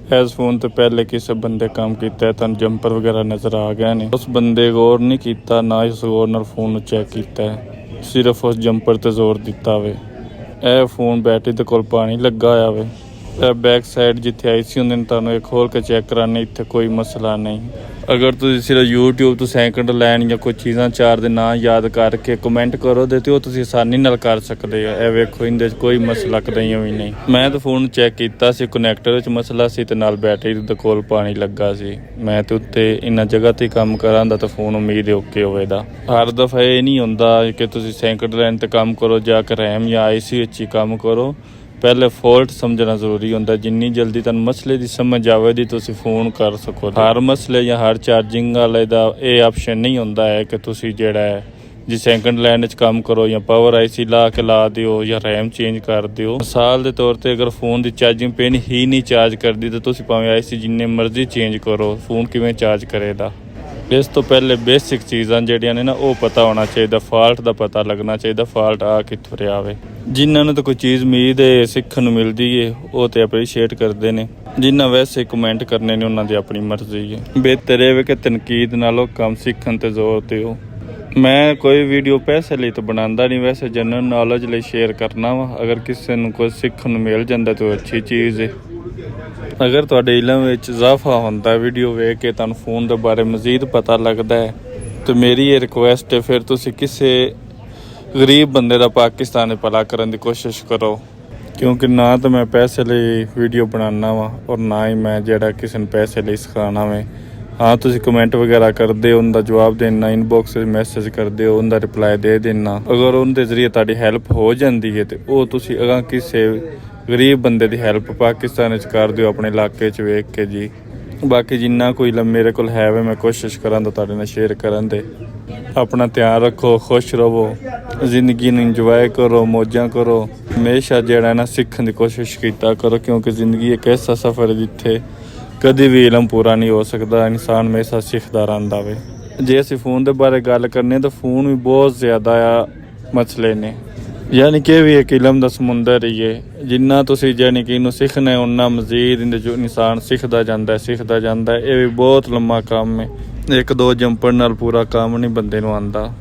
इस फोन तो पहले किसी बंदे काम किया तुम जंपर वगैरह नज़र आ गए ने। उस बंदे गौर नहीं किया ना उस गौर नाल फोन चेक किया है, सिर्फ उस जंपर ते जोर दिता वे। यह फोन बैटरी दे कोल पानी लगा होया वे। बैक साइड जिथे IC होंदे ने तुहानूं ये खोल के चेक कराने, इत्थे कोई मसला नहीं। अगर तुसीं सिर्फ यूट्यूब तो सैकंड लैन या कोई चीज़ां चार दे नाम याद करके कमेंट करो दे ते ओह तुसीं आसानी नाल कर सकदे हो। ਇਹ ਵੇਖੋ ਇਹਦੇ 'ਚ ਕੋਈ ਮਸਲਾ ਕਦੇ ਵੀ ਨਹੀਂ। ਮੈਂ ਤਾਂ ਫੋਨ ਚੈੱਕ ਕੀਤਾ ਸੀ, ਕਨੈਕਟਰ ਵਿੱਚ ਮਸਲਾ ਸੀ ਤੇ ਨਾਲ ਬੈਟਰੀ ਦੇ ਕੋਲ ਪਾਣੀ ਲੱਗਾ ਸੀ। ਮੈਂ ਤੇ ਉੱਤੇ ਇੰਨਾ ਜਗ੍ਹਾ ਤੇ ਕੰਮ ਕਰਾਂ ਦਾ ਤਾਂ ਫੋਨ ਉਮੀਦ ਓਕੇ ਹੋਵੇਗਾ। ਹਰ ਦਫਾ ਇਹ ਨਹੀਂ ਹੁੰਦਾ ਕਿ ਤੁਸੀਂ ਸੈਕੰਡ ਲਾਈਨ ਤੇ ਕੰਮ ਕਰੋ ਜਾਂ ਕਿ ਰੈਮ ਜਾਂ IC ਵਿੱਚ ਹੀ ਕੰਮ ਕਰੋ। ਪਹਿਲੇ ਫਾਲਟ ਸਮਝਣਾ ਜ਼ਰੂਰੀ ਹੁੰਦਾ। ਜਿੰਨੀ ਜਲਦੀ ਤੁਹਾਨੂੰ ਮਸਲੇ ਦੀ ਸਮਝ ਆਵੇਗੀ ਤੁਸੀਂ ਫੋਨ ਕਰ ਸਕੋ। ਹਰ ਮਸਲੇ ਜਾਂ ਹਰ ਚਾਰਜਿੰਗ ਵਾਲੇ ਦਾ ਇਹ ਆਪਸ਼ਨ ਨਹੀਂ ਹੁੰਦਾ ਹੈ ਕਿ ਤੁਸੀਂ ਜਿਹੜਾ ਹੈ ਜੀ ਸੈਕੰਡ ਲਾਈਨ ਵਿੱਚ ਕੰਮ ਕਰੋ ਜਾਂ ਪਾਵਰ IC ਲਾ ਕੇ ਲਾ ਦਿਓ ਜਾਂ ਰੈਮ ਚੇਂਜ ਕਰ ਦਿਓ। ਮਿਸਾਲ ਦੇ ਤੌਰ ਤੇ ਅਗਰ ਫੋਨ ਦੀ ਚਾਰਜਿੰਗ ਪਿਨ ਹੀ ਨਹੀਂ ਚਾਰਜ ਕਰਦੀ ਤਾਂ ਤੁਸੀਂ ਭਾਵੇਂ IC ਜਿੰਨੇ ਮਰਜ਼ੀ ਚੇਂਜ ਕਰੋ, ਫੋਨ ਕਿਵੇਂ ਚਾਰਜ ਕਰੇਗਾ। ਇਸ ਤੋਂ ਪਹਿਲੇ ਬੇਸਿਕ ਚੀਜ਼ਾਂ ਜਿਹੜੀਆਂ ਨੇ ਨਾ ਉਹ ਪਤਾ ਹੋਣਾ ਚਾਹੀਦਾ। ਫਾਲਟ ਦਾ ਪਤਾ ਲੱਗਣਾ ਚਾਹੀਦਾ, ਫਾਲਟ ਆ ਕਿੱਥੋਂ ਰਿਹਾ ਵੇ। ਜਿਨ੍ਹਾਂ ਨੂੰ ਤਾਂ ਕੋਈ ਚੀਜ਼ ਉਮੀਦ ਹੈ ਸਿੱਖਣ ਨੂੰ ਮਿਲਦੀ ਹੈ ਉਹ ਤੇ ਅਪਰੀਸ਼ੀਏਟ ਕਰਦੇ ਨੇ, ਜਿਨ੍ਹਾਂ ਵੈਸੇ ਕਮੈਂਟ ਕਰਨੇ ਨੇ ਉਹਨਾਂ ਦੀ ਆਪਣੀ ਮਰਜ਼ੀ ਹੈ। ਬਿਹਤਰ ਇਹ ਵੇ ਕਿ ਤਨਕੀਦ ਨਾਲੋਂ ਕੰਮ ਸਿੱਖਣ ਤੇ ਜ਼ੋਰ ਦਿਓ। ਮੈਂ ਕੋਈ ਵੀਡੀਓ ਪੈਸੇ ਲਈ ਤਾਂ ਬਣਾਉਂਦਾ ਨਹੀਂ, ਵੈਸੇ ਜਨਰਲ ਨੌਲੇਜ ਲਈ ਸ਼ੇਅਰ ਕਰਨਾ ਵਾ। ਅਗਰ ਕਿਸੇ ਨੂੰ ਕੁਝ ਸਿੱਖਣ ਨੂੰ ਮਿਲ ਜਾਂਦਾ ਤਾਂ ਅੱਛੀ ਚੀਜ਼ ਹੈ। ਅਗਰ ਤੁਹਾਡੇ ਇਲਮ ਵਿੱਚ ਇਜ਼ਾਫਾ ਹੁੰਦਾ ਵੀਡੀਓ ਵੇਖ ਕੇ ਤੁਹਾਨੂੰ ਫੋਨ ਦੇ ਬਾਰੇ ਮਜ਼ੀਦ ਪਤਾ ਲੱਗਦਾ ਹੈ ਤਾਂ ਮੇਰੀ ਇਹ ਰਿਕੁਐਸਟ ਹੈ ਫਿਰ ਤੁਸੀਂ ਕਿਸੇ ਗਰੀਬ ਬੰਦੇ ਦਾ ਪਾਕਿਸਤਾਨ ਭਲਾ ਕਰਨ ਦੀ ਕੋਸ਼ਿਸ਼ ਕਰੋ, ਕਿਉਂਕਿ ਨਾ ਤਾਂ ਮੈਂ ਪੈਸੇ ਲਈ ਵੀਡੀਓ ਬਣਾਉਣਾ ਵਾ ਔਰ ਨਾ ਹੀ ਮੈਂ ਜਿਹੜਾ ਕਿਸੇ ਨੂੰ ਪੈਸੇ ਲਈ ਸਿਖਾਉਣਾ ਵੇ। ਹਾਂ ਤੁਸੀਂ ਕਮੈਂਟ ਵਗੈਰਾ ਕਰਦੇ ਹੋ, ਉਹਦਾ ਜਵਾਬ ਦੇਣਾ, ਇਨਬॉक्स ਵਿੱਚ ਮੈਸੇਜ ਕਰਦੇ ਹੋ, ਉਹਦਾ ਰਿਪਲਾਈ ਦੇ ਦੇਣਾ। ਅਗਰ ਉਹਦੇ ਜ਼ਰੀਏ ਤੁਹਾਡੀ ਹੈਲਪ ਹੋ ਜਾਂਦੀ ਹੈ ਤੇ ਉਹ ਤੁਸੀਂ ਅਗਾਂਹ ਕਿਸੇ ਗਰੀਬ ਬੰਦੇ ਦੀ ਹੈਲਪ ਪਾਕਿਸਤਾਨ ਵਿੱਚ ਕਰ ਦਿਓ ਆਪਣੇ ਇਲਾਕੇ 'ਚ ਵੇਖ ਕੇ ਜੀ। ਬਾਕੀ ਜਿੰਨਾ ਕੋਈ ਮੇਰੇ ਕੋਲ ਹੈ ਵੇ ਮੈਂ ਕੋਸ਼ਿਸ਼ ਕਰਾਂਗਾ ਤੁਹਾਡੇ ਨਾਲ ਸ਼ੇਅਰ ਕਰਨ ਦੇ। ਆਪਣਾ ਧਿਆਨ ਰੱਖੋ, ਖੁਸ਼ ਰਹੋ, ਜ਼ਿੰਦਗੀ ਨੂੰ ਇੰਜੋਏ ਕਰੋ, ਮੌਜਾਂ ਕਰੋ। ਹਮੇਸ਼ਾ ਜਿਹੜਾ ਨਾ ਸਿੱਖਣ ਦੀ ਕੋਸ਼ਿਸ਼ ਕੀਤਾ ਕਰੋ, ਕਿਉਂਕਿ ਜ਼ਿੰਦਗੀ ਇੱਕ ਐਸਾ ਸਫ਼ਰ ਹੈ ਜਿੱਥੇ ਕਦੇ ਵੀ ਇਲਮ ਪੂਰਾ ਨਹੀਂ ਹੋ ਸਕਦਾ। ਇਨਸਾਨ ਹਮੇਸ਼ਾ ਸਿੱਖਦਾ ਰਹਿੰਦਾ ਵੇ। ਜੇ ਅਸੀਂ ਫ਼ੋਨ ਦੇ ਬਾਰੇ ਗੱਲ ਕਰਨੀ ਤਾਂ ਫ਼ੋਨ ਵੀ ਬਹੁਤ ਜ਼ਿਆਦਾ ਆ ਮਸਲੇ ਨੇ, ਯਾਨੀ ਕਿ ਵੀ ਇੱਕ ਇਲਮ ਦਾ ਸਮੁੰਦਰ ਹੀ ਹੈ। ਜਿੰਨਾ ਤੁਸੀਂ ਯਾਨੀ ਕਿ ਇਹਨੂੰ ਸਿੱਖਣਾ ਹੈ ਉਨਾ ਮਜ਼ੀਦ ਇਹਦੇ 'ਚੋਂ ਇਨਸਾਨ ਸਿੱਖਦਾ ਜਾਂਦਾ ਹੈ। ਇਹ ਵੀ ਬਹੁਤ ਲੰਮਾ ਕੰਮ ਹੈ। ਇੱਕ ਦੋ ਜੰਪਰ ਨਾਲ ਪੂਰਾ ਕੰਮ ਨਹੀਂ ਬੰਦੇ ਨੂੰ ਆਉਂਦਾ।